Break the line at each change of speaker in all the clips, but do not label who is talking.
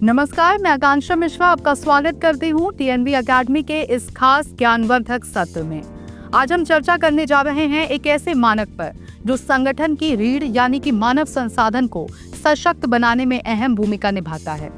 नमस्कार, मैं आकांक्षा मिश्रा आपका स्वागत करती हूँ टीएनबी अकेडमी के इस खास ज्ञानवर्धक सत्र में। आज हम चर्चा करने जा रहे हैं एक ऐसे मानक पर जो संगठन की रीढ़ यानी कि मानव संसाधन को सशक्त बनाने में अहम भूमिका निभाता है,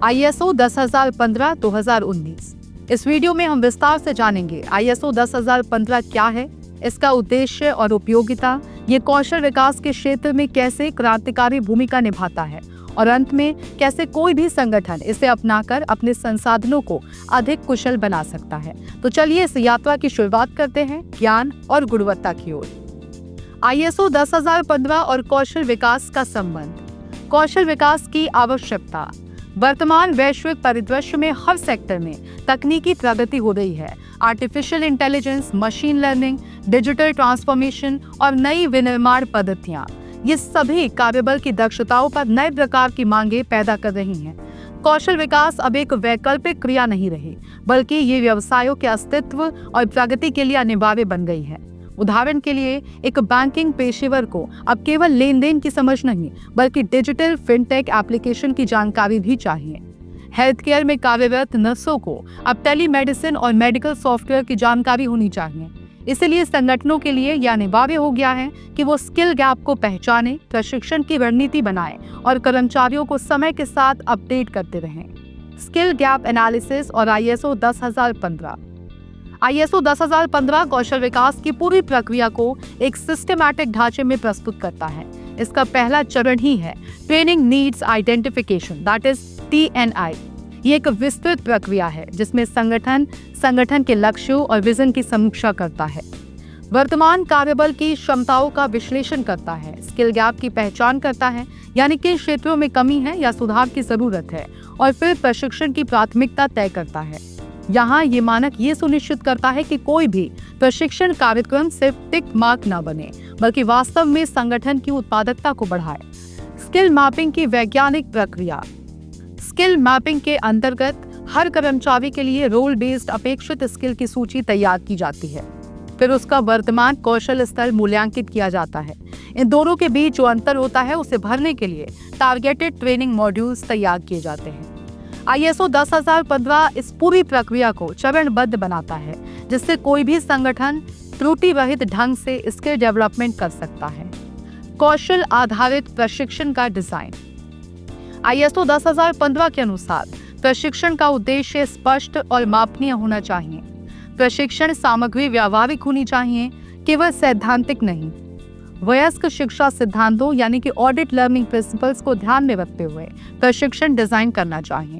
ISO 10015-2019। इस वीडियो में हम विस्तार से जानेंगे ISO 10015 क्या है, इसका उद्देश्य और उपयोगिता, ये कौशल विकास के क्षेत्र में कैसे क्रांतिकारी भूमिका निभाता है और अंत में कैसे कोई भी संगठन इसे अपनाकर अपने संसाधनों को अधिक कुशल बना सकता है। तो चलिए इस यात्रा की शुरुआत करते हैं ज्ञान और गुणवत्ता की ओर। ISO 10015 और कौशल विकास का संबंध। कौशल विकास की आवश्यकता। वर्तमान वैश्विक परिदृश्य में हर सेक्टर में तकनीकी प्रगति हो रही है। Artificial intelligence, machine learning, digital transformation और नई विनिर्माण पद्धतियां, ये सभी कार्यबल की दक्षताओं पर नए प्रकार की मांगे पैदा कर रही हैं। कौशल विकास अब एक वैकल्पिक क्रिया नहीं रही, बल्कि ये व्यवसायों के अस्तित्व और प्रगति के लिए अनिवार्य बन गई है। उदाहरण के लिए एक बैंकिंग पेशेवर को अब केवल लेन देन की समझ नहीं, बल्कि डिजिटल फिनटेक एप्लीकेशन की जानकारी भी चाहिए। हेल्थ केयर में कार्यरत नर्सों को अब टेलीमेडिसिन और मेडिकल सॉफ्टवेयर की जानकारी होनी चाहिए। इसलिए संगठनों के लिए यह अनिवार्य हो गया है कि वो स्किल गैप को पहचानें, प्रशिक्षण की रणनीति बनाएं और कर्मचारियों को समय के साथ अपडेट करते रहें। स्किल गैप एनालिसिस और ISO 10015। ISO 10015 कौशल विकास की पूरी प्रक्रिया को एक सिस्टमैटिक ढांचे में प्रस्तुत करता है। इसका पहला चरण ही है training needs identification, that is TNI। ये एक विस्तृत प्रक्रिया है जिसमें संगठन के लक्ष्यों और विजन की समीक्षा करता है, वर्तमान कार्यबल की क्षमताओं का विश्लेषण करता है, स्किल गैप की पहचान करता है, यानी किन क्षेत्रों में कमी है या सुधार की जरूरत है, और फिर प्रशिक्षण की प्राथमिकता तय करता है। यहाँ ये मानक ये सुनिश्चित करता है कि कोई भी प्रशिक्षण कार्यक्रम सिर्फ टिक मार्क न बने, बल्कि वास्तव में संगठन की उत्पादकता को बढ़ाए। स्किल मैपिंग की वैज्ञानिक प्रक्रिया। स्किल मैपिंग के अंतर्गत हर कर्मचारी के लिए रोल बेस्ड अपेक्षित स्किल की सूची तैयार की जाती है। फिर उसका वर्तमान कौशल स्तर मूल्यांकित किया जाता है। इन दोनों के बीच जो अंतर होता है उसे भरने के लिए टारगेटेड ट्रेनिंग मॉड्यूल्स तैयार किए जाते हैं। ISO 10015 इस पूरी प्रक्रिया को चरणबद्ध बनाता है, जिससे कोई भी संगठन त्रुटि रहित ढंग से स्किल डेवलपमेंट कर सकता है। कौशल आधारित प्रशिक्षण का डिजाइन। ISO 10015 के अनुसार प्रशिक्षण का उद्देश्य स्पष्ट और मापनीय होना चाहिए। प्रशिक्षण सामग्री व्यावहारिक होनी चाहिए, केवल सैद्धांतिक नहीं। वयस्क शिक्षा सिद्धांतों यानी कि ऑडिट लर्निंग प्रिंसिपल्स को ध्यान में रखते हुए प्रशिक्षण डिजाइन करना चाहिए।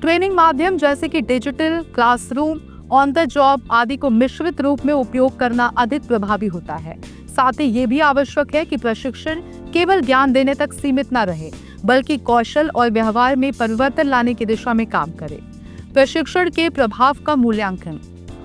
ट्रेनिंग माध्यम जैसे कि digital, classroom, on the job आदि को मिश्रित रूप में उपयोग करना अधिक प्रभावी होता है। साथ ही ये भी आवश्यक है कि प्रशिक्षण केवल ज्ञान देने तक सीमित न रहे, बल्कि कौशल और व्यवहार में परिवर्तन लाने की दिशा में काम करे। प्रशिक्षण के प्रभाव का मूल्यांकन।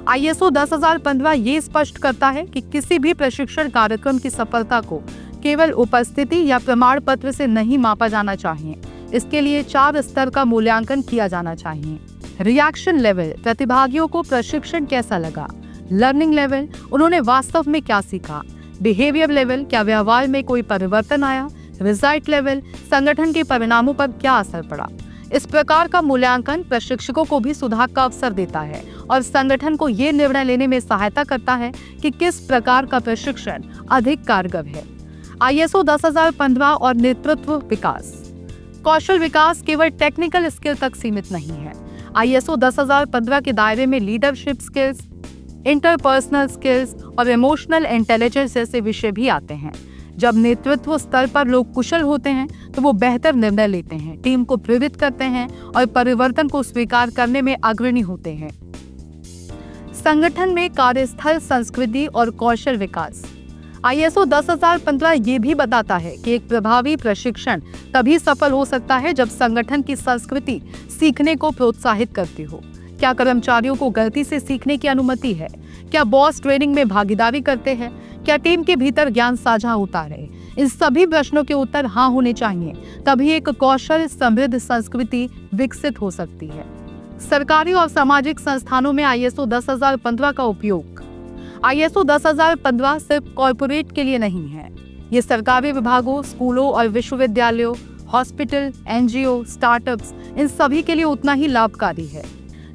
ISO 10015 ये स्पष्ट करता है कि किसी भी प्रशिक्षण कार्यक्रम की सफलता को केवल उपस्थिति या प्रमाण पत्र से नहीं मापा जाना चाहिए। इसके लिए 4 स्तर का मूल्यांकन किया जाना चाहिए। रिएक्शन लेवल, प्रतिभागियों को प्रशिक्षण कैसा लगा। लर्निंग लेवल, उन्होंने वास्तव में क्या सीखा। बिहेवियर लेवल, क्या व्यवहार में कोई परिवर्तन आया। रिजल्ट लेवल, संगठन के परिणामों पर क्या असर पड़ा। इस प्रकार का मूल्यांकन प्रशिक्षकों को भी सुधार का अवसर देता है और संगठन को ये निर्णय लेने में सहायता करता है कि किस प्रकार का प्रशिक्षण अधिक कारगर है। ISO 10015 और नेतृत्व विकास। कौशल विकास केवल टेक्निकल स्किल तक सीमित नहीं है। ISO 10015 के दायरे में लीडरशिप स्किल्स, इंटरपर्सनल स्किल्स और इमोशनल इंटेलिजेंस जैसे विषय भी आते हैं। जब नेतृत्व स्तर पर लोग कुशल होते हैं तो वो बेहतर निर्णय लेते हैं, टीम को प्रेरित करते हैं और परिवर्तन को स्वीकार करने में अग्रणी होते हैं। संगठन में कार्यस्थल संस्कृति और कौशल विकास। ISO 10015 ये भी बताता है कि एक प्रभावी प्रशिक्षण तभी सफल हो सकता है जब संगठन की संस्कृति सीखने को प्रोत्साहित करती हो। क्या कर्मचारियों को गलती से सीखने की अनुमति है? क्या बॉस ट्रेनिंग में भागीदारी करते हैं? क्या टीम के भीतर ज्ञान साझा होता रहे? इन सभी प्रश्नों के उत्तर हाँ होने चाहिए, तभी एक कौशल समृद्ध संस्कृति विकसित हो सकती है। सरकारी और सामाजिक संस्थानों में ISO 10015 का उपयोग। ISO 10015 सिर्फ कॉर्पोरेट के लिए नहीं है। ये सरकारी विभागों, स्कूलों और विश्वविद्यालयों, हॉस्पिटल, एनजीओ, स्टार्टअप्स, इन सभी के लिए उतना ही लाभकारी है।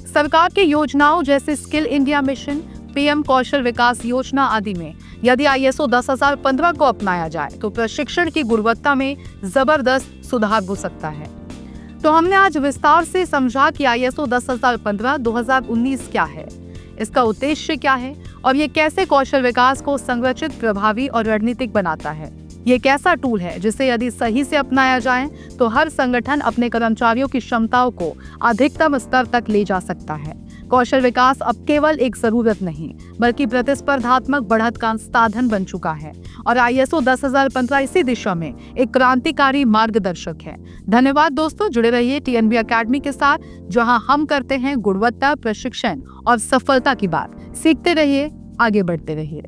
सरकार की योजनाओं जैसे स्किल इंडिया मिशन, पीएम कौशल विकास योजना आदि में यदि ISO 10015 को अपनाया जाए तो प्रशिक्षण की गुणवत्ता में जबरदस्त सुधार हो सकता है। तो हमने आज विस्तार से समझा कि ISO 10015 2019 क्या है, इसका उद्देश्य क्या है और ये कैसे कौशल विकास को संरचित, प्रभावी और रणनीतिक बनाता है। ये एक ऐसा टूल है जिसे यदि सही से अपनाया जाए तो हर संगठन अपने कर्मचारियों की क्षमताओं को अधिकतम स्तर तक ले जा सकता है। कौशल विकास अब केवल एक जरूरत नहीं बल्कि प्रतिस्पर्धात्मक बढ़त का साधन बन चुका है और ISO 10015 इसी दिशा में एक क्रांतिकारी मार्गदर्शक है। धन्यवाद दोस्तों, जुड़े रहिए TNB अकेडमी के साथ, जहां हम करते हैं गुणवत्ता, प्रशिक्षण और सफलता की बात। सीखते रहिए, आगे बढ़ते रहिए।